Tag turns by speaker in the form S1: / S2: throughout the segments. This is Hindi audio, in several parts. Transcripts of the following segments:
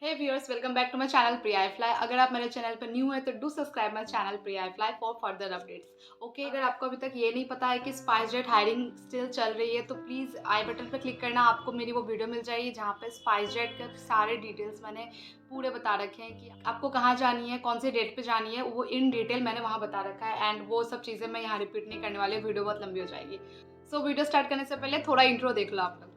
S1: Hey viewers, welcome back to my channel Priya fly. अगर आप मेरे चैनल पर न्यू है तो do subscribe my channel Priya fly for further updates. Okay, अगर आपको अभी तक ये नहीं पता है कि स्पाइसजेट हायरिंग स्टिल चल रही है तो प्लीज़ आई बटन पर क्लिक करना, आपको मेरी वो वीडियो मिल जाएगी जहाँ पे स्पाइसजेट के सारे डिटेल्स मैंने पूरे बता रखे हैं कि आपको कहाँ जानी है, कौन सी डेट पे जानी है, वो इन डिटेल मैंने वहाँ बता रखा है। एंड वो सब चीज़ें मैं यहाँ रिपीट नहीं करने वाली, वीडियो बहुत लंबी हो जाएगी। सो वीडियो स्टार्ट करने से पहले थोड़ा इंट्रो देख लो आप लोग।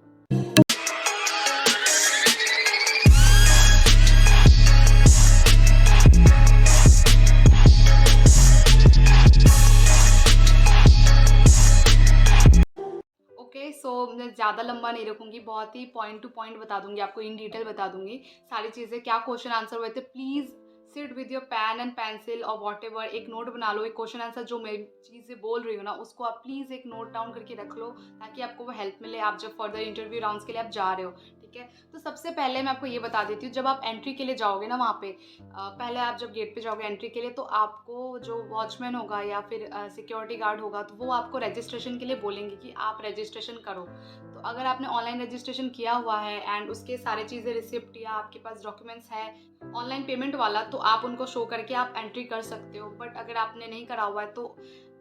S1: ओके, सो मैं ज़्यादा लंबा नहीं रखूँगी, बहुत ही पॉइंट टू पॉइंट बता दूँगी, आपको इन डिटेल बता दूँगी सारी चीज़ें, क्या क्वेश्चन आंसर हुए थे। Please sit with your pen and pencil और वॉटेवर, एक नोट बना लो। एक क्वेश्चन आंसर जो मैं चीज़ें बोल रही हूँ ना, उसको आप प्लीज़ एक नोट डाउन करके रख लो, ताकि आपको वो हेल्प मिले आप जब फर्दर इंटरव्यू राउंड्स के लिए आप जा रहे हो। ठीक है, तो सबसे पहले मैं आपको ये बता देती हूँ, जब आप एंट्री के लिए जाओगे ना वहाँ पे, पहले आप जब गेट पे जाओगे एंट्री के लिए, तो आपको जो वॉचमैन होगा या फिर सिक्योरिटी गार्ड होगा, तो वो आपको रजिस्ट्रेशन के लिए बोलेंगे कि आप रजिस्ट्रेशन करो। तो अगर आपने ऑनलाइन रजिस्ट्रेशन किया हुआ है एंड उसके सारे चीज़ें रिसिप्ट या आपके पास डॉक्यूमेंट्स है ऑनलाइन पेमेंट वाला, तो आप उनको शो करके आप एंट्री कर सकते हो। बट अगर आपने नहीं करा हुआ है तो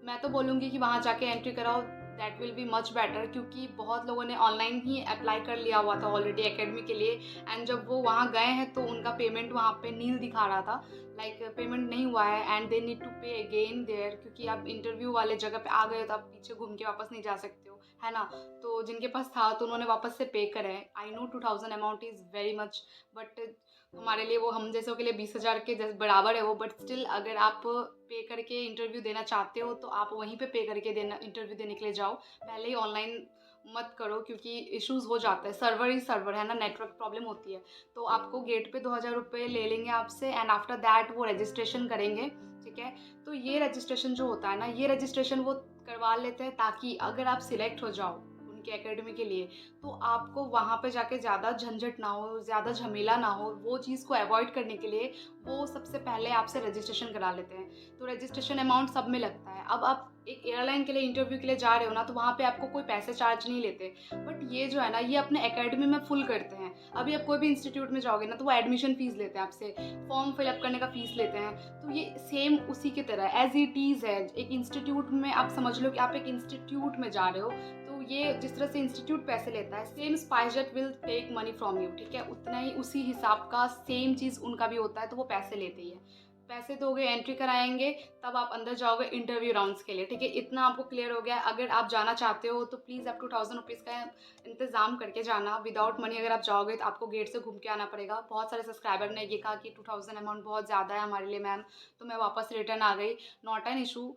S1: मैं तो बोलूँगी कि वहाँ जाके एंट्री कराओ, that will be much better, क्योंकि बहुत लोगों ने ऑनलाइन ही अप्लाई कर लिया हुआ था ऑलरेडी एकेडमी के लिए। एंड जब वो वहाँ गए हैं तो उनका पेमेंट वहाँ पे नील दिखा रहा था, लाइक पेमेंट नहीं हुआ है एंड दे नीड टू पे अगेन देयर, क्योंकि आप इंटरव्यू वाले जगह पे आ गए हो तो आप पीछे घूम के वापस नहीं जा सकते हो, है ना। तो जिनके पास था तो उन्होंने वापस से पे करे हैं। I know 2000 amount is very much, but हमारे लिए, वो हम जैसों के लिए 20,000 के जैसे बराबर है वो। बट स्टिल अगर आप पे करके इंटरव्यू देना चाहते हो तो आप वहीं पे करके देना, इंटरव्यू देने के लिए जाओ। पहले ही ऑनलाइन मत करो, क्योंकि इश्यूज हो जाता है, सर्वर ही सर्वर है ना, नेटवर्क प्रॉब्लम होती है। तो आपको गेट पे 2,000 रुपये ले लेंगे आपसे एंड आफ्टर दैट वो रजिस्ट्रेशन करेंगे। ठीक है, तो ये रजिस्ट्रेशन जो होता है ना, ये रजिस्ट्रेशन वो करवा लेते हैं ताकि अगर आप सिलेक्ट हो जाओ उनके एकेडमी के लिए, तो आपको वहाँ पे जाके ज़्यादा झंझट ना हो, ज़्यादा झमेला ना हो। वो चीज़ को अवॉइड करने के लिए वो सबसे पहले आपसे रजिस्ट्रेशन करा लेते हैं। तो रजिस्ट्रेशन अमाउंट सब में लगता है। अब आप एक एयरलाइन के लिए इंटरव्यू के लिए जा रहे हो ना, तो वहाँ पे आपको कोई पैसे चार्ज नहीं लेते। बट ये जो है ना, ये अपने एकेडमी में फुल करते हैं। अभी आप कोई भी इंस्टीट्यूट में जाओगे ना, तो वो एडमिशन फ़ीस लेते हैं आपसे, फॉर्म फिलअप करने का फ़ीस लेते हैं। तो ये सेम उसी की तरह एज़ इट इज़ है। एक इंस्टीट्यूट में आप समझ लो कि आप एक इंस्टीट्यूट में जा रहे हो, तो ये जिस तरह से इंस्टीट्यूट पैसे लेता है, same SpiceJet will take money from you. ठीक है, उतना ही उसी हिसाब का सेम चीज़ उनका भी होता है, तो वो पैसे लेते ही है। पैसे दोगे, एंट्री कराएंगे, तब आप अंदर जाओगे इंटरव्यू राउंड्स के लिए। ठीक है, इतना आपको क्लियर हो गया। अगर आप जाना चाहते हो तो प्लीज़ आप 2000 रुपीज़ का इंतज़ाम करके जाना। विदाउट मनी अगर आप जाओगे तो आपको गेट से घूम के आना पड़ेगा। बहुत सारे सब्सक्राइबर ने ये कहा कि 2000 अमाउंट बहुत ज़्यादा है हमारे लिए मैम, तो मैं वापस रिटर्न आ गई। नॉट एन इशू,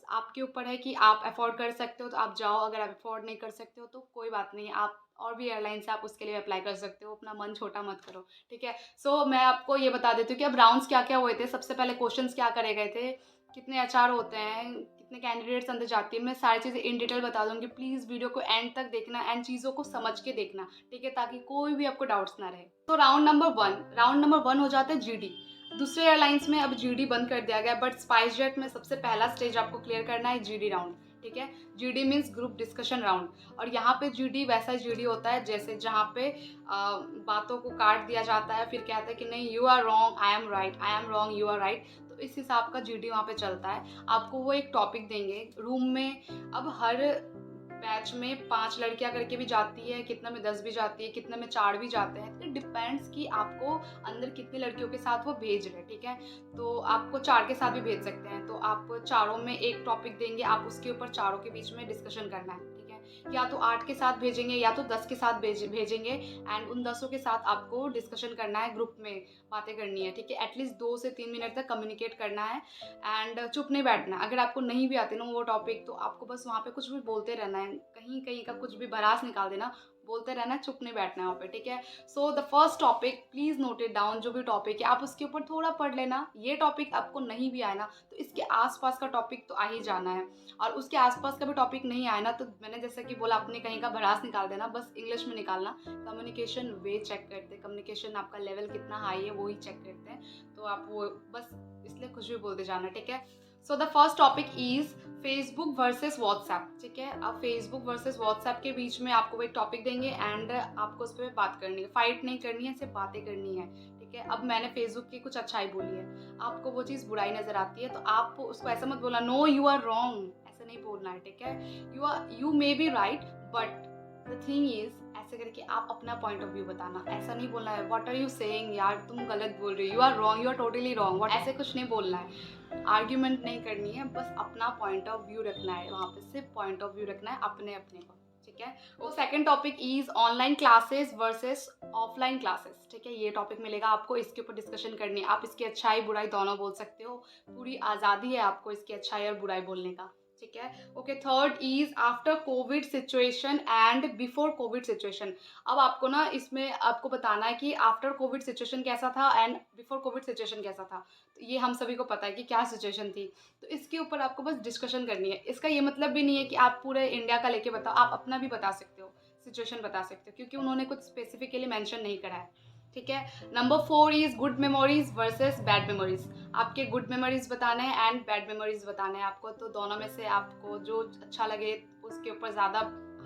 S1: आपके ऊपर है कि आप अफोर्ड कर सकते हो तो आप जाओ, अगर आप अफोर्ड नहीं कर सकते हो तो कोई बात नहीं, आप और भी एयरलाइन से आप उसके लिए अप्लाई कर सकते हो। अपना मन छोटा मत करो। ठीक है, सो मैं आपको ये बता देती हूँ कि अब राउंड्स क्या क्या हुए थे। सबसे पहले क्वेश्चंस क्या करे गए थे, कितने एचआर होते हैं, कितने कैंडिडेट्स अंदर जाती है, मैं सारी चीज़ें इन डिटेल बता दूंगी। प्लीज़ वीडियो को एंड तक देखना एंड चीज़ों को समझ के देखना। ठीक है, ताकि कोई भी आपको डाउट्स ना रहे। तो राउंड नंबर वन हो जाता है जीडी। दूसरे एयरलाइंस में अब जीडी बंद कर दिया गया, बट स्पाइसजेट में सबसे पहला स्टेज आपको क्लियर करना है जीडी राउंड। ठीक है, GD means group discussion round. और यहाँ पे जीडी वैसा जीडी होता है जैसे जहाँ पे बातों को काट दिया जाता है, फिर कहते हैं कि नहीं you are wrong I am right, I am wrong you are right. तो इस हिसाब का जीडी वहाँ पे चलता है। आपको वो एक टॉपिक देंगे रूम में। अब हर बैच में 5 लड़कियां करके भी जाती है, कितना में 10 भी जाती है, कितना में 4 भी जाते हैं। इट डिपेंड्स कि आपको अंदर कितनी लड़कियों के साथ वो भेज रहे हैं। ठीक है, तो आपको 4 के साथ भी भेज सकते हैं, तो आप चारों में एक टॉपिक देंगे, आप उसके ऊपर चारों के बीच में डिस्कशन करना है। ठीक है, या तो 8 के साथ भेजेंगे या तो 10 के साथ भेजेंगे एंड उन 10 के साथ आपको डिस्कशन करना है, ग्रुप में बातें करनी है। ठीक है, एटलीस्ट 2 से 3 मिनट तक कम्युनिकेट करना है एंड चुप नहीं बैठना। अगर आपको नहीं भी आते ना वो टॉपिक, तो आपको बस वहाँ पे कुछ भी बोलते रहना है, कहीं कहीं का कुछ भी भड़ास निकाल देना, बोलते रहना, चुप नहीं बैठना है वहाँ पे। ठीक है, so the first topic please note it down. जो भी टॉपिक है आप उसके ऊपर थोड़ा पढ़ लेना। ये टॉपिक आपको नहीं भी आए ना, तो इसके आसपास का टॉपिक तो आ ही जाना है। और उसके आसपास का भी टॉपिक नहीं आया ना, तो मैंने जैसे कि बोला, अपने कहीं का भड़ास निकाल देना, बस इंग्लिश में निकालना। कम्युनिकेशन वे चेक करते हैं, कम्युनिकेशन आपका लेवल कितना हाई है वो ही चेक करते हैं। तो आप वो बस इसलिए कुछ भी बोलते जाना। ठीक है, so the first topic is Facebook versus WhatsApp, ठीक है। अब फेसबुक वर्सेस व्हाट्सएप के बीच में आपको वो एक टॉपिक देंगे एंड आपको उस पर बात करनी है, फाइट नहीं करनी है, सिर्फ बातें करनी है, ठीक है। अब मैंने फेसबुक की कुछ अच्छाई बोली है, आपको वो चीज़ बुराई नज़र आती है तो आप उसको ऐसा मत बोलना नो यू आर रॉन्ग, ऐसा नहीं बोलना है, ठीक है। You may be right but the thing is, ऐसे करके आप अपना पॉइंट ऑफ व्यू बताना, ऐसा नहीं बोलना है व्हाट आर यू सेइंग यार तुम गलत बोल रही हो, you are wrong, you are totally wrong, ऐसे कुछ नहीं बोलना है, आर्ग्यूमेंट नहीं करनी है, बस अपना पॉइंट ऑफ व्यू रखना है, वहाँ पे सिर्फ पॉइंट ऑफ व्यू रखना है अपने अपने को, ठीक है। वो second topic is online classes versus offline classes, ठीक है। ये टॉपिक मिलेगा आपको, इसके ऊपर डिस्कशन करनी है, आप इसकी अच्छाई बुराई दोनों बोल सकते हो, पूरी आज़ादी है आपको इसकी अच्छाई और बुराई बोलने का, ठीक है। Okay, third is after Covid situation and before Covid situation. अब आपको ना इसमें आपको बताना है कि आफ्टर कोविड सिचुएशन कैसा था एंड बिफोर कोविड सिचुएशन कैसा था, तो ये हम सभी को पता है कि क्या सिचुएशन थी, तो इसके ऊपर आपको बस डिस्कशन करनी है। इसका ये मतलब भी नहीं है कि आप पूरे इंडिया का लेके बताओ, आप अपना भी बता सकते हो, सिचुएशन बता सकते हो, क्योंकि उन्होंने कुछ स्पेसिफिकली मेंशन नहीं करा है, ठीक है। Number 4 is good memories versus bad memories. आपके गुड मेमोरीज बताने हैं एंड बैड मेमोरीज बताने हैं आपको, तो दोनों में से आपको जो अच्छा लगे उसके ऊपर ज़्यादा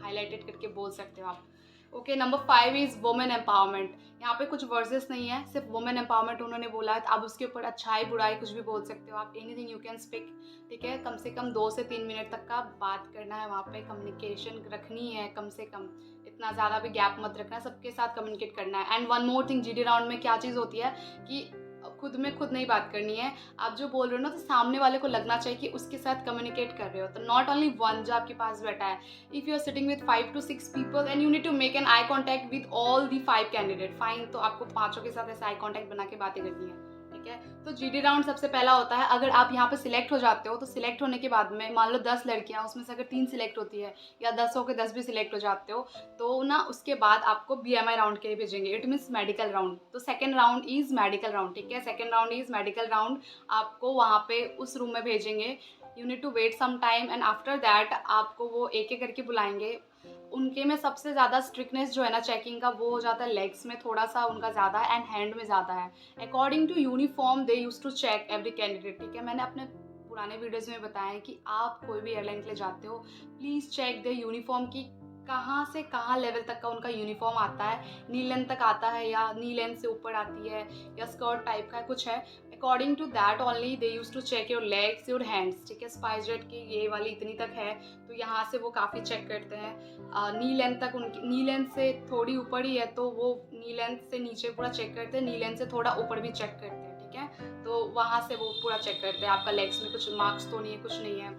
S1: हाईलाइटेड करके बोल सकते हो आप। Okay, number 5 is women empowerment. यहाँ पे कुछ वर्सेस नहीं है, सिर्फ वुमेन एम्पावरमेंट उन्होंने बोला है, तो आप उसके ऊपर अच्छाई बुराई कुछ भी बोल सकते हो आप, एनीथिंग यू कैन स्पीक, ठीक है। कम से कम 2 से 3 मिनट तक का बात करना है, वहाँ पे कम्युनिकेशन रखनी है, कम से कम इतना ज़्यादा भी गैप मत रखना है, सबके साथ कम्युनिकेट करना है। And one more thing, GD round में क्या चीज़ होती है कि खुद में खुद नहीं बात करनी है, आप जो बोल रहे हो ना तो सामने वाले को लगना चाहिए कि उसके साथ कम्युनिकेट कर रहे हो, तो नॉट ओनली वन जो आपके पास बैठा है, if you are sitting with 5 to 6 people and you need to make an eye contact with all the 5 candidate, fine, तो आपको पाँचों के साथ ऐसा आई कॉन्टैक्ट बना के बातें करनी है, ठीक है। तो जीडी राउंड सबसे पहला होता है, अगर आप यहाँ पे सिलेक्ट हो जाते हो तो सिलेक्ट होने के बाद में मान लो 10 लड़कियाँ, उसमें से अगर 3 सिलेक्ट होती है या 10 हो के 10 भी सिलेक्ट हो जाते हो, तो ना उसके बाद आपको BMI राउंड के लिए भेजेंगे, इट मीन्स मेडिकल राउंड। तो second round is medical round, ठीक है, second round is medical round, आपको वहाँ पे उस रूम में भेजेंगे, you need to wait some time and after that आपको वो एक एक करके बुलाएंगे। उनके में सबसे ज़्यादा स्ट्रिक्टनेस जो है ना चेकिंग का, वो हो जाता है लेग्स में थोड़ा सा उनका ज़्यादा है एंड हैंड में ज़्यादा है। According to uniform they use to check every candidate, ठीक है। मैंने अपने पुराने वीडियोज़ में बताया है कि आप कोई भी एयरलाइन के लिए जाते हो, प्लीज़ चेक द यूनिफॉर्म की कहाँ से कहाँ लेवल तक का उनका यूनिफॉर्म आता है, नी लेंथ तक आता है या नी लेंथ से ऊपर आती है या स्कर्ट टाइप का कुछ है, according to that only they use to check your legs your hands, ठीक है। स्पाइस जेट की ये वाली इतनी तक है तो यहाँ से वो काफ़ी चेक करते हैं, नी लेंथ तक उनकी, नी लेंथ से थोड़ी ऊपर ही है तो वो नी लेंथ से नीचे पूरा चेक करते हैं, नी लेंथ से थोड़ा ऊपर भी चेक करते हैं, ठीक है। तो वहाँ से वो पूरा चेक करते हैं आपका लेग्स में कुछ मार्क्स तो नहीं है, कुछ नहीं है।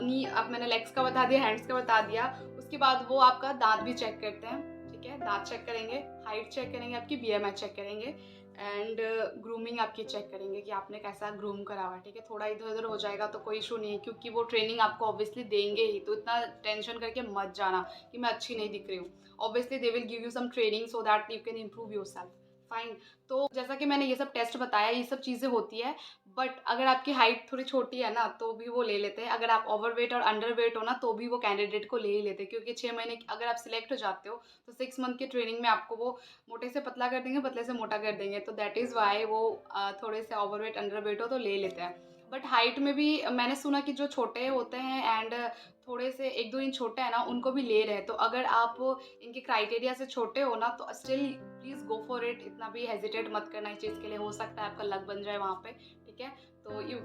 S1: नी, अब मैंने लेग्स का बता दिया, हैंड्स का बता दिया, उसके बाद वो आपका दांत भी चेक करते हैं, ठीक है, दांत चेक करेंगे, हाइट चेक करेंगे, आपकी BMI चेक करेंगे एंड ग्रूमिंग आपकी चेक करेंगे कि आपने कैसा ग्रूम करा हुआ है, ठीक है। थोड़ा इधर उधर हो जाएगा तो कोई इशू नहीं है, क्योंकि वो ट्रेनिंग आपको ऑब्वियसली देंगे ही, तो इतना टेंशन करके मत जाना कि मैं अच्छी नहीं दिख रही हूँ, obviously they will give you some training so that you can improve yourself, fine. तो जैसा कि मैंने ये सब टेस्ट बताया, ये सब चीज़ें होती है, बट अगर आपकी हाइट थोड़ी छोटी है ना तो भी वो ले लेते हैं, अगर आप ओवरवेट और अंडरवेट हो ना तो भी वो कैंडिडेट को ले ही लेते हैं, क्योंकि 6 महीने अगर आप सिलेक्ट हो जाते हो तो 6 मंथ की ट्रेनिंग में आपको वो मोटे से पतला कर देंगे, पतले से मोटा कर देंगे, तो दैट इज़ वाई वो थोड़े से ओवरवेट अंडरवेट हो तो ले लेते हैं। बट हाइट में भी मैंने सुना कि जो छोटे होते हैं एंड थोड़े से 1-2 इंच छोटे हैं ना उनको भी ले रहे हैं, तो अगर आप इनके क्राइटेरिया से छोटे हो ना तो still please go for it, इतना भी हेजिटेट मत करना इस चीज़ के लिए, हो सकता है आपका लक बन जाए वहाँ पे, ठीक है। तो you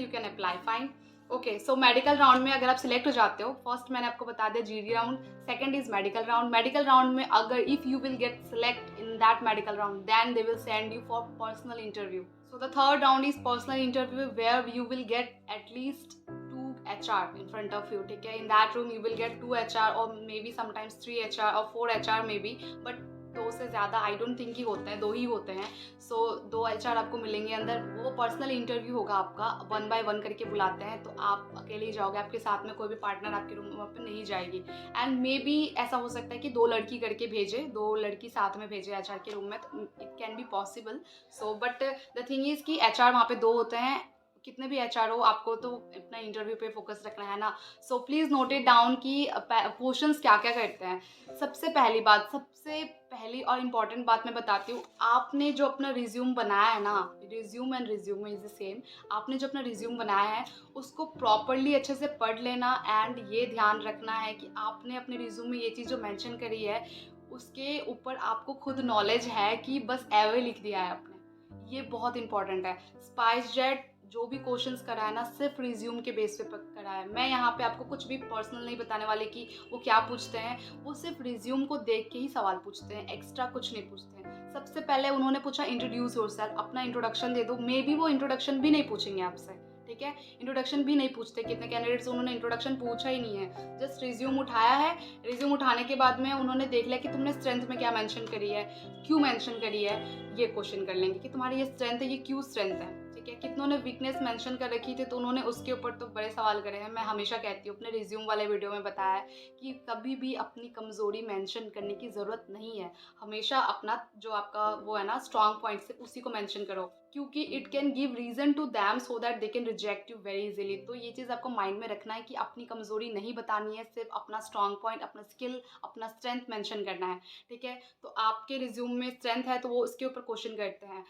S1: can apply, fine. Okay, so medical round में अगर आप सिलेक्ट हो जाते हो, फर्स्ट मैंने आपको बता दिया GD round, second is medical round. Medical round में अगर if you will get select in that medical round then they will send you for personal interview. So the third round is personal interview where you will get at least 2 HR in front of you, ठीक है। In that room you will get 2 HR or maybe sometimes 3 HR or 4 HR maybe, but 2 से ज़्यादा आई डोंट थिंक ही होते हैं, 2 ही होते हैं। सो 2 HR आपको मिलेंगे अंदर, वो पर्सनल इंटरव्यू होगा आपका, 1 by 1 करके बुलाते हैं, तो आप अकेले ही जाओगे, आपके साथ में कोई भी पार्टनर आपके रूम पे नहीं जाएगी। एंड मे बी ऐसा हो सकता है कि 2 लड़की करके भेजे, 2 लड़की साथ में भेजे HR के रूम में, तो it can be possible. So but the thing is कि HR वहाँ पे 2 होते हैं, कितने भी एचआर हो, आपको तो अपना इंटरव्यू पे फोकस रखना है ना। So please note it down कि क्वेश्चंस क्या क्या करते हैं। सबसे पहली बात, सबसे पहली और इम्पॉर्टेंट बात मैं बताती हूँ, आपने जो अपना रिज्यूम बनाया है ना, resume and resume is the same. आपने जो अपना रिज्यूम बनाया है उसको प्रॉपरली अच्छे से पढ़ लेना, एंड ये ध्यान रखना है कि आपने अपने रिज्यूम में ये चीज़ जो मेंशन करी है उसके ऊपर आपको खुद नॉलेज है कि बस एवे लिख दिया है आपने। ये बहुत इंपॉर्टेंट है। स्पाइस जेट जो भी क्वेश्चंस करा है ना, सिर्फ रिज्यूम के बेस पे करा है। मैं यहाँ पे आपको कुछ भी पर्सनल नहीं बताने वाली कि वो क्या पूछते हैं। वो सिर्फ रिज्यूम को देख के ही सवाल पूछते हैं, एक्स्ट्रा कुछ नहीं पूछते हैं। सबसे पहले उन्होंने पूछा इंट्रोड्यूस योरसेल्फ, अपना इंट्रोडक्शन दे दो। मे बी वो इंट्रोडक्शन भी नहीं पूछेंगे आपसे, ठीक है। इंट्रोडक्शन भी नहीं पूछते, कितने कैंडिडेट्स उन्होंने इंट्रोडक्शन पूछा ही नहीं है, जस्ट रिज्यूम उठाया है। रिज्यूम उठाने के बाद में उन्होंने देख लिया कि तुमने स्ट्रेंथ में क्या मेंशन करी है, क्यों मेंशन करी है। ये क्वेश्चन कर लेंगे कि तुम्हारी ये स्ट्रेंथ है, ये क्यों स्ट्रेंथ है, ठीक है। कितनों ने वीकनेस मेंशन कर रखी थी तो उन्होंने उसके ऊपर तो बड़े सवाल करे हैं। मैं हमेशा कहती हूँ, अपने रिज्यूम वाले वीडियो में बताया है कि कभी भी अपनी कमज़ोरी मेंशन करने की ज़रूरत नहीं है। हमेशा अपना जो आपका वो है ना स्ट्रॉन्ग पॉइंट्स है उसी को मेंशन करो, क्योंकि it can give reason to them so that they can reject you very easily. तो ये चीज़ आपको माइंड में रखना है कि अपनी कमज़ोरी नहीं बतानी है, सिर्फ अपना स्ट्रॉन्ग पॉइंट, अपना स्किल, अपना स्ट्रेंथ मेंशन करना है, ठीक है। तो आपके रिज्यूम में स्ट्रेंथ है तो वो उसके ऊपर क्वेश्चन करते हैं।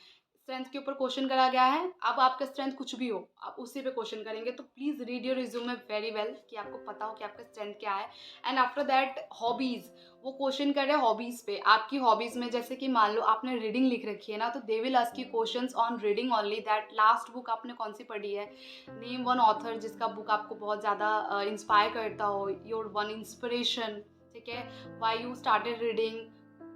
S1: स्ट्रेंथ के ऊपर क्वेश्चन करा गया है, अब आपका स्ट्रेंथ कुछ भी हो आप उसी पे क्वेश्चन करेंगे। तो please read your resume very well कि आपको पता हो कि आपका स्ट्रेंथ क्या है। एंड आफ्टर दैट हॉबीज़, वो क्वेश्चन कर रहे हैं हॉबीज़ पे। आपकी हॉबीज़ में जैसे कि मान लो आपने रीडिंग लिख रखी है ना, तो they will ask you questions on reading only, that last book आपने कौन सी पढ़ी है, नेम वन ऑथर जिसका बुक आपको बहुत ज़्यादा इंस्पायर करता हो, योर वन इंस्पिरेशन, ठीक है, व्हाई यू स्टार्टेड रीडिंग।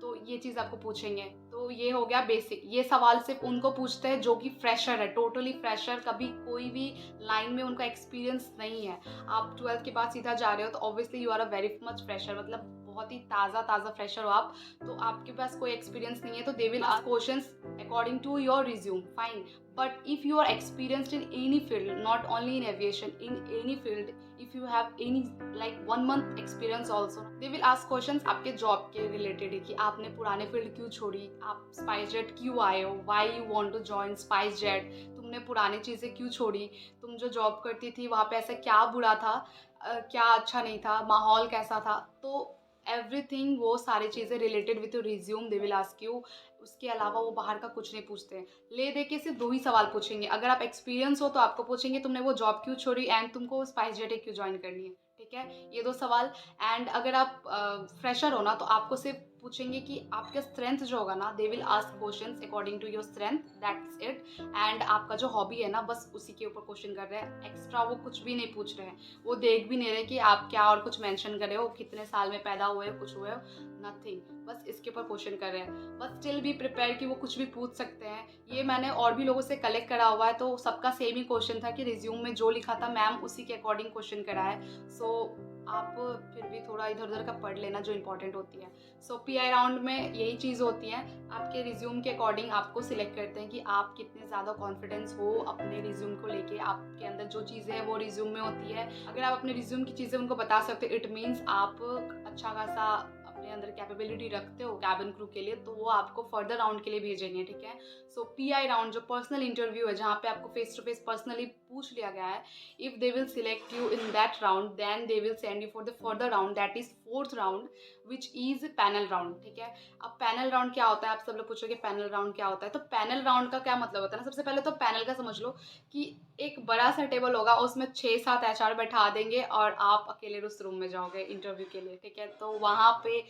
S1: तो ये चीज़ आपको पूछेंगे। तो ये हो गया बेसिक। ये सवाल सिर्फ उनको पूछते हैं जो कि फ्रेशर है, टोटली फ्रेशर, कभी कोई भी लाइन में उनका एक्सपीरियंस नहीं है। आप 12th के बाद सीधा जा रहे हो तो obviously you are a very much fresher, मतलब बहुत ही ताज़ा फ्रेशर हो आप। तो आपके पास कोई एक्सपीरियंस नहीं है, तो they will ask questions according to your resume, fine. But if you are experienced in any field, not only in aviation, in any field, if you have any like 1 month experience also, they will ask questions आपके जॉब के रिलेटेड कि आपने पुराने फील्ड क्यों छोड़ी, आप स्पाइस जेट क्यों आए हो, why you want to join spice jet, तुमने पुरानी चीज़ें क्यों छोड़ी, तुम जो जॉब करती थी वहाँ पे ऐसा क्या बुरा था, क्या अच्छा नहीं था, माहौल कैसा था। तो एवरीथिंग, वो सारी चीज़ें related with your resume they will ask you. उसके अलावा वो बाहर का कुछ नहीं पूछते हैं। ले दे के सिर्फ 2 ही सवाल पूछेंगे। अगर आप एक्सपीरियंस हो तो आपको पूछेंगे तुमने वो जॉब क्यों छोड़ी एंड तुमको स्पाइस जेट क्यों ज्वाइन करनी है, ठीक है। ये 2 सवाल। एंड अगर आप फ्रेशर हो ना तो आपको सिर्फ पूछेंगे कि आपका स्ट्रेंथ जो होगा ना, they will ask questions according to your strength, that's it. And आपका जो हॉबी है ना, बस उसी के ऊपर क्वेश्चन कर रहे हैं। एक्स्ट्रा वो कुछ भी नहीं पूछ रहे हैं। वो देख भी नहीं रहे कि आप क्या और कुछ मेंशन कर रहे हो, कितने साल में पैदा हुए हो, कुछ हुए हो, नथिंग। बस इसके ऊपर क्वेश्चन कर रहे हैं। बस स्टिल बी प्रिपेयर कि वो कुछ भी पूछ सकते हैं। ये मैंने और भी लोगों से कलेक्ट करा हुआ है, तो सबका सेम ही क्वेश्चन था कि रिज्यूम में जो लिखा था मैम उसी के अकॉर्डिंग क्वेश्चन करा है। सो आप फिर भी थोड़ा इधर उधर का पढ़ लेना जो इंपॉर्टेंट होती है। सो पीआई राउंड में यही चीज़ होती है, आपके रिज्यूम के अकॉर्डिंग आपको सिलेक्ट करते हैं कि आप कितने ज़्यादा कॉन्फिडेंस हो अपने रिज्यूम को लेके। आपके अंदर जो चीज़ें हैं वो रिज्यूम में होती है। अगर आप अपने रिज्यूम की चीज़ें उनको बता सकते हो, इट मीन्स आप अच्छा खासा अपने अंदर कैपेबिलिटी रखते हो कैबिन क्रू के लिए, तो वो आपको फर्दर राउंड के लिए भेजेंगे, ठीक है। सो पीआई राउंड जो पर्सनल इंटरव्यू है, जहाँ पे आपको फेस टू फेस पर्सनली पूछ लिया गया है, if they will select you in that round then they will send you for the further round, that is 4th round which is panel round, ठीक है। अब पैनल राउंड क्या होता है, आप सब लोग पूछोगे पैनल राउंड क्या होता है। तो पैनल राउंड का क्या मतलब होता है ना, सबसे पहले तो पैनल का समझ लो कि एक बड़ा सा टेबल होगा, उसमें 6-7 एचआर बैठा देंगे और आप अकेले उस रूम में जाओगे इंटरव्यू के लिए, ठीक है। तो वहाँ पे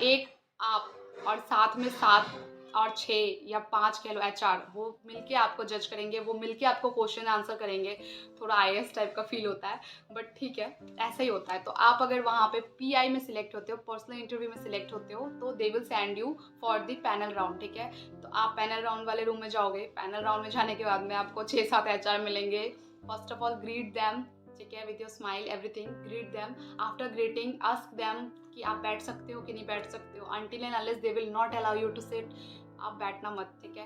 S1: एक आप और साथ में 7 और 6 या 5 कह लो एचआर, वो मिलके आपको जज करेंगे, वो मिलके आपको क्वेश्चन आंसर करेंगे। थोड़ा आईएएस टाइप का फील होता है, बट ठीक है, ऐसा ही होता है। तो आप अगर वहाँ पे पीआई में सिलेक्ट होते हो, पर्सनल इंटरव्यू में सिलेक्ट होते हो, तो they will send you for the panel round, ठीक है। तो आप पैनल राउंड वाले रूम में जाओगे। पैनल राउंड में जाने के बाद में आपको 6-7 एचआर मिलेंगे। First of all greet them, ठीक है, with your smile everything, greet them. After greeting ask them कि आप बैठ सकते हो कि नहीं बैठ सकते हो। Until and unless they will not allow you to sit, आप बैठना मत, ठीक है।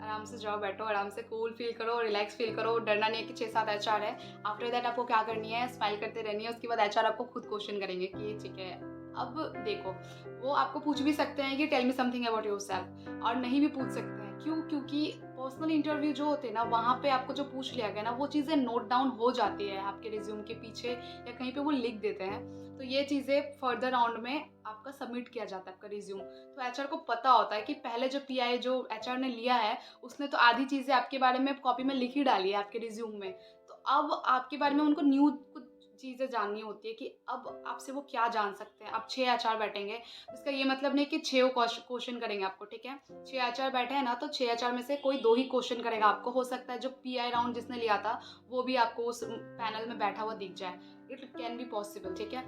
S1: आराम से जाओ, बैठो, आराम से कूल फील करो, रिलैक्स फील करो। डरना नहीं है कि 6-7 एचआर है। आफ्टर दैट आपको क्या करनी है, स्माइल करते रहनी है। उसके बाद एचआर आपको खुद क्वेश्चन करेंगे कि ठीक है। अब देखो, वो आपको पूछ भी सकते हैं कि tell me something about yourself, और नहीं भी पूछ सकते हैं क्यों? क्योंकि पर्सनल इंटरव्यू जो होते हैं ना, वहाँ पे आपको जो पूछ लिया गया ना, वो चीज़ें नोट डाउन हो जाती है आपके रिज्यूम के पीछे या कहीं पे वो लिख देते हैं। तो ये चीज़ें फर्दर राउंड में आपका सबमिट किया जाता है आपका रिज्यूम। तो एचआर को पता होता है कि पहले जो पीआई जो एचआर ने लिया है, उसने तो आधी चीज़ें आपके बारे में कॉपी में लिख ही डाली है आपके रिज्यूम में। तो अब आपके बारे में उनको न्यू कुछ चीज़ें जाननी होती है कि अब आपसे वो क्या जान सकते हैं। अब 6 एचआर बैठेंगे, इसका ये मतलब नहीं कि 6 क्वेश्चन करेंगे आपको, ठीक है? 6 एचआर बैठे हैं ना, तो 6 एचआर में से कोई 2 ही क्वेश्चन करेगा आपको। हो सकता है जो पीआई राउंड जिसने लिया था, वो भी आपको उस पैनल में बैठा हुआ दिख जाए। इट कैन बी पॉसिबल, ठीक है?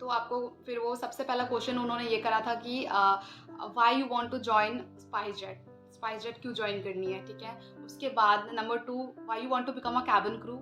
S1: तो आपको फिर वो सबसे पहला क्वेश्चन उन्होंने ये करा था कि why you want to join SpiceJet, SpiceJet क्यों ज्वाइन करनी है, ठीक है? उसके बाद number 2, why you want to become a cabin crew.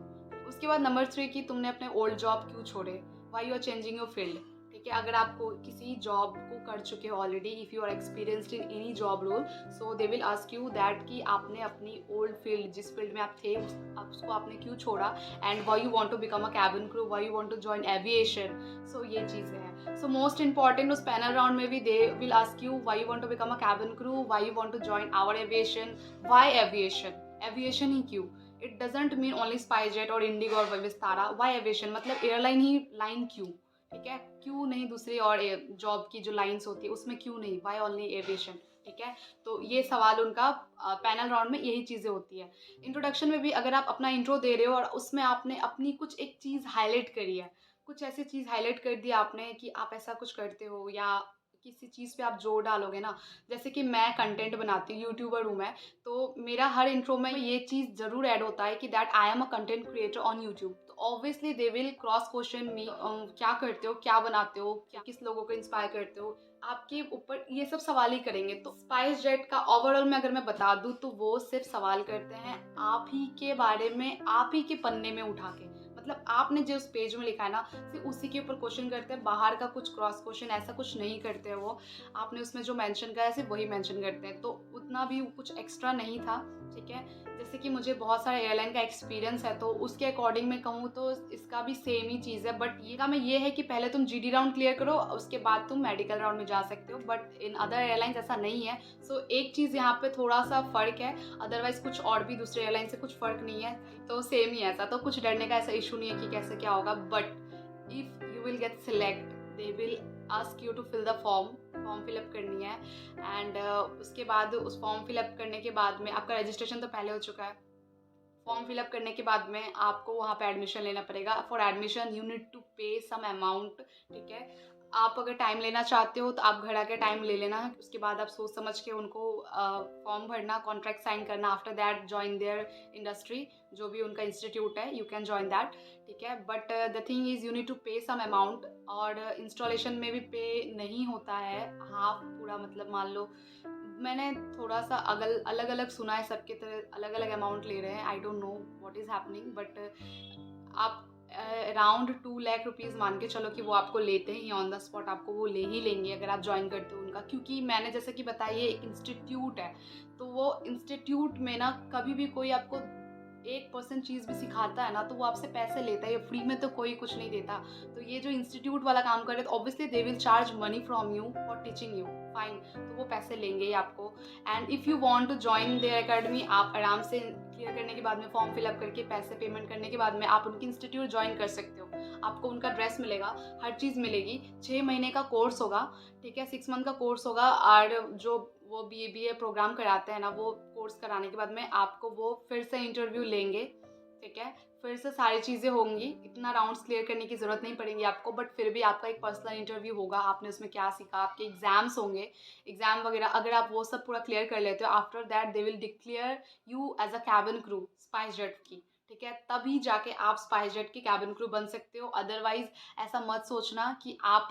S1: उसके बाद नंबर 3 कि तुमने अपने ओल्ड जॉब क्यों छोड़े, why you are changing your field, ठीक है? अगर आपको किसी जॉब को कर चुके हो already, if you are experienced in any job role, so they will ask you that कि आपने अपनी ओल्ड फील्ड, जिस फील्ड में आप थे उसको आपने क्यों छोड़ा, and why you want to become a cabin crew, why you want to join aviation. So ये चीज़ें हैं। सो मोस्ट इंपॉर्टेंट उस पैनल राउंड में भी they will ask you why you want to become a cabin crew, why you want to join our aviation, why aviation, aviation ही क्यों? It doesn't mean only SpiceJet और इंडिगो और विस्तारा। व्हाई एविएशन मतलब एयरलाइन ही लाइन क्यों, ठीक है? क्यों नहीं दूसरी और जॉब की जो लाइन्स होती है उसमें क्यों नहीं, व्हाई ओनली एविएशन, ठीक है? तो ये सवाल उनका पैनल राउंड में यही चीज़ें होती है। इंट्रोडक्शन में भी अगर आप अपना इंट्रो दे रहे हो और उसमें आपने अपनी कुछ एक चीज़ हाईलाइट करी है, कुछ ऐसी चीज़ हाईलाइट कर दी आपने कि आप ऐसा कुछ करते हो या किसी चीज़ पे आप जोर डालोगे ना, जैसे कि मैं कंटेंट बनाती हूँ, यूट्यूबर हूँ मैं, तो मेरा हर इंट्रो में ये चीज़ ज़रूर ऐड होता है कि that I am a content creator on YouTube. तो obviously they will cross question me, क्या करते हो, क्या बनाते हो, किस लोगों को इंस्पायर करते हो, आपके ऊपर ये सब सवाल ही करेंगे। तो स्पाइस जेट का ओवरऑल में अगर मैं बता दूँ तो वो सिर्फ सवाल करते हैं आप ही के बारे में, आप ही के पन्ने में उठा के, मतलब आपने जो उस पेज में लिखा है ना, सिर्फ उसी के ऊपर क्वेश्चन करते हैं, बाहर का कुछ क्रॉस क्वेश्चन ऐसा कुछ नहीं करते हैं वो। आपने उसमें जो मेंशन करा है सिर्फ वही मेंशन करते हैं, तो उतना भी कुछ एक्स्ट्रा नहीं था, ठीक है? जैसे कि मुझे बहुत सारे एयरलाइन का एक्सपीरियंस है, तो उसके अकॉर्डिंग मैं कहूँ तो इसका भी सेम ही चीज़ है, बट ये का मैं ये है कि पहले तुम जीडी राउंड क्लियर करो, उसके बाद तुम मेडिकल राउंड में जा सकते हो, बट इन अदर एयरलाइंस ऐसा नहीं है। सो एक चीज़ यहाँ पे थोड़ा सा फ़र्क है, अदरवाइज कुछ और भी दूसरे एयरलाइन से कुछ फ़र्क नहीं है, तो सेम ही है ऐसा, तो कुछ डरने का ऐसा इशू नहीं है कि कैसे क्या होगा। But if you will get select, they will ask you to fill the form fill up करनी है, एंड उसके बाद उस फॉर्म फिलअप करने के बाद में आपका रजिस्ट्रेशन तो पहले हो चुका है। फॉर्म फिलअप करने के बाद में आपको वहाँ पे एडमिशन लेना पड़ेगा। For admission you need to pay some amount, ठीक है? आप अगर टाइम लेना चाहते हो तो आप घर आके टाइम ले लेना, उसके बाद आप सोच समझ के उनको फॉर्म भरना, कॉन्ट्रैक्ट साइन करना, after that join their industry, जो भी उनका इंस्टीट्यूट है, यू कैन जॉइन दैट, ठीक है? But the thing is you need to pay some amount, और इंस्टॉलेशन में भी पे नहीं होता है हाफ पूरा, मतलब मान लो मैंने थोड़ा सा अलग अलग सुना है, सबके तरह अलग अलग अमाउंट ले रहे हैं, I don't know what is happening, but आप अराउंड 2 लाख रुपीज़ मान के चलो कि वो आपको लेते हैं, ऑन द स्पॉट आपको वो ले ही लेंगे अगर आप ज्वाइन करते हो उनका, क्योंकि मैंने जैसे कि बताया ये एक इंस्टीट्यूट है, तो वो इंस्टीट्यूट में ना कभी भी कोई आपको 1% चीज़ भी सिखाता है ना, तो वो आपसे पैसे लेता है, ये फ्री में तो कोई कुछ नहीं देता। तो ये जो इंस्टीट्यूट वाला काम कर रहे हैं, तो obviously they will charge money from you for teaching you, fine, तो वो पैसे लेंगे ही आपको। And if you want to join their academy, आप आराम से क्लियर करने के बाद में, फॉर्म फिलअप करके पैसे पेमेंट करने के बाद में आप उनकी इंस्टीट्यूट ज्वाइन कर सकते हो। आपको उनका ड्रेस मिलेगा, हर चीज़ मिलेगी, 6 महीने का कोर्स होगा, ठीक है? 6 मंथ का कोर्स होगा, और जो वो बीए प्रोग्राम कराते हैं ना, वो कोर्स कराने के बाद में आपको वो फिर से इंटरव्यू लेंगे, ठीक है? फिर से सारी चीज़ें होंगी, इतना राउंड्स क्लियर करने की ज़रूरत नहीं पड़ेगी आपको, बट फिर भी आपका एक पर्सनल इंटरव्यू होगा, आपने उसमें क्या सीखा, आपके एग्ज़ाम्स होंगे, एग्ज़ाम वगैरह अगर आप वो सब पूरा क्लियर कर लेते हो, after that they will declare you as a cabin crew SpiceJet की, ठीक है? तभी जाके आप स्पाइस जेट की कैबिन क्रू बन सकते हो। अदरवाइज ऐसा मत सोचना कि आप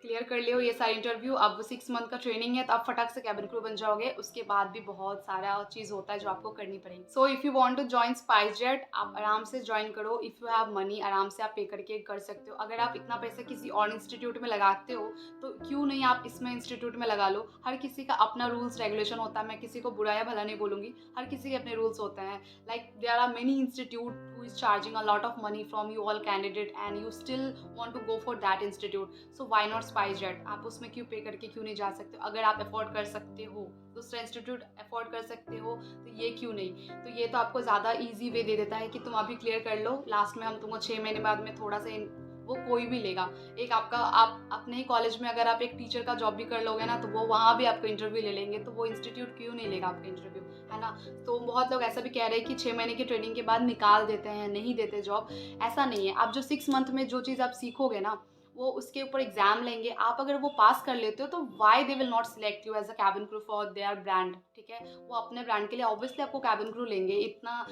S1: क्लियर कर लियो ये सारे इंटरव्यू, अब 6 मंथ का ट्रेनिंग है तो आप फटाक से कैबिन क्रू बन जाओगे, उसके बाद भी बहुत सारा चीज़ होता है जो आपको करनी पड़ेगी। So if you want to join SpiceJet, आप आराम से ज्वाइन करो, इफ़ यू हैव मनी आराम से आप पे करके कर सकते हो। अगर आप इतना पैसा किसी और इंस्टीट्यूट में लगाते हो तो क्यों नहीं आप इसमें इंस्टीट्यूट में लगा लो। हर किसी का अपना रूल्स रेगुलेशन होता है, मैं किसी को बुरा या भला नहीं बोलूँगी, हर किसी के अपने रूल्स होते हैं। Like there are many institute who is charging a lot of money from you all candidate, and you still want to go for that institute, so why not SpiceJet, आप उसमें क्यों पे करके क्यों नहीं जा सकते हो? अगर आप अफोर्ड कर सकते हो, दूसरा इंस्टीट्यूट अफोर्ड कर सकते हो, तो ये क्यों नहीं? तो ये तो आपको ज़्यादा ईजी वे दे देता है कि तुम अभी क्लियर कर लो, लास्ट में हम तुमको 6 महीने बाद में थोड़ा सा वो कोई भी लेगा। एक आपका, आप अपने ही कॉलेज में अगर आप एक टीचर का जॉब भी कर लोगे ना, तो वो वहाँ भी आपको इंटरव्यू ले लेंगे, तो वो इंस्टीट्यूट क्यों नहीं लेगा आपका इंटरव्यू, है ना? तो बहुत लोग ऐसा भी कह रहे हैं कि 6 महीने की ट्रेनिंग के बाद निकाल देते हैं, नहीं देते जॉब। ऐसा नहीं है। आप जो 6 मंथ में जो चीज़ आप सीखोगे ना, वो उसके ऊपर एग्जाम लेंगे, आप अगर वो पास कर लेते हो तो why they will not select you as a cabin crew for their brand, ठीक है? वो अपने ब्रांड के लिए ऑब्वियसली आपको कैबिन क्रू लेंगे। इतना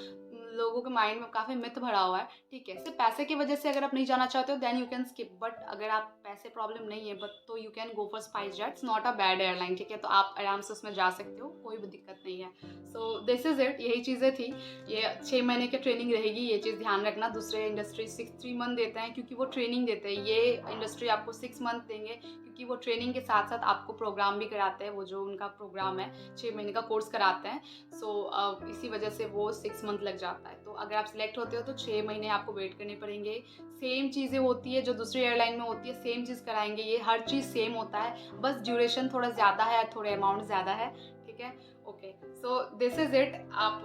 S1: लोगों के माइंड में काफ़ी मिथ भरा हुआ है, ठीक है? सिर्फ पैसे की वजह से अगर आप नहीं जाना चाहते हो then you can skip, but अगर आप पैसे प्रॉब्लम नहीं है बट तो you can go for SpiceJet, it's not a bad airline, ठीक है? तो आप आराम से उसमें जा सकते हो, कोई भी दिक्कत नहीं है। सो दिस इज़ इट, यही चीज़ें थी। ये 6 महीने की ट्रेनिंग रहेगी, ये चीज़ ध्यान रखना। दूसरे इंडस्ट्री 3 मंथ देते हैं क्योंकि वो ट्रेनिंग देते हैं। ये इंडस्ट्री आपको 6 मंथ देंगे क्योंकि वो ट्रेनिंग के साथ साथ आपको प्रोग्राम भी कराते हैं। वो जो उनका प्रोग्राम है 6 महीने का कोर्स कराते हैं। इसी वजह से वो 6 मंथ लग जाता है। तो अगर आप सिलेक्ट होते हो तो 6 महीने आपको वेट करने पड़ेंगे। सेम चीज़ें होती है जो दूसरी एयरलाइन में होती है, सेम चीज़ कराएंगे। ये हर चीज़ सेम होता है, बस ड्यूरेशन थोड़ा ज़्यादा है, थोड़े अमाउंट ज़्यादा है, ठीक है? Okay, so this is it. आप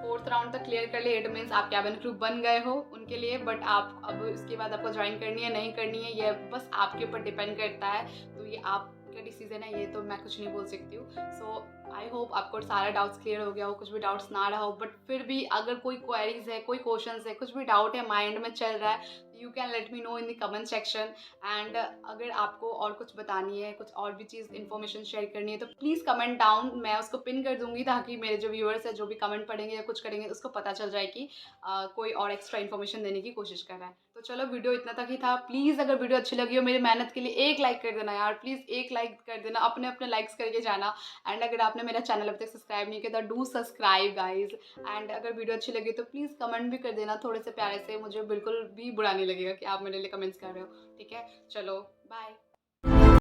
S1: 4th राउंड तक क्लियर कर लिए, इट मीन्स आप कैबिन क्रू बन गए हो उनके लिए। बट आप अब इसके बाद आपको ज्वाइन करनी है नहीं करनी है, ये बस आपके ऊपर डिपेंड करता है। तो ये आपका डिसीजन है, ये तो मैं कुछ नहीं बोल सकती हूँ। सो आई होप आपको सारा डाउट्स क्लियर हो गया हो, कुछ भी डाउट्स ना रहा हो। बट फिर भी अगर कोई क्वेरीज है, कोई क्वेश्चंस है, कुछ भी डाउट है माइंड में चल रहा है, you can let me know in the comment section. And अगर आपको और कुछ बतानी है, कुछ और भी चीज़ इन्फॉर्मेशन शेयर करनी है, तो प्लीज़ कमेंट डाउन, मैं उसको पिन कर दूंगी ताकि मेरे जो व्यूअर्स है जो भी कमेंट पढ़ेंगे या कुछ करेंगे उसको पता चल जाए कि कोई और एक्स्ट्रा इन्फॉर्मेशन देने की कोशिश कर रहा है। तो चलो, वीडियो इतना तक ही था। प्लीज़ अगर वीडियो अच्छी लगी हो, मेरी मेहनत के लिए एक लाइक कर देना यार, प्लीज़ एक लाइक कर देना, अपने अपने लाइक्स करके जाना। एंड अगर आपने मेरा चैनल अभी तक सब्सक्राइब नहीं किया तो डू सब्सक्राइब गाइज। एंड अगर वीडियो अच्छी लगी तो प्लीज़ कमेंट भी कर देना थोड़े से प्यारे से, मुझे बिल्कुल भी बुरा नहीं लगेगा कि आप मेरे लिए कमेंट्स कर रहे हो, ठीक है? चलो, बाय।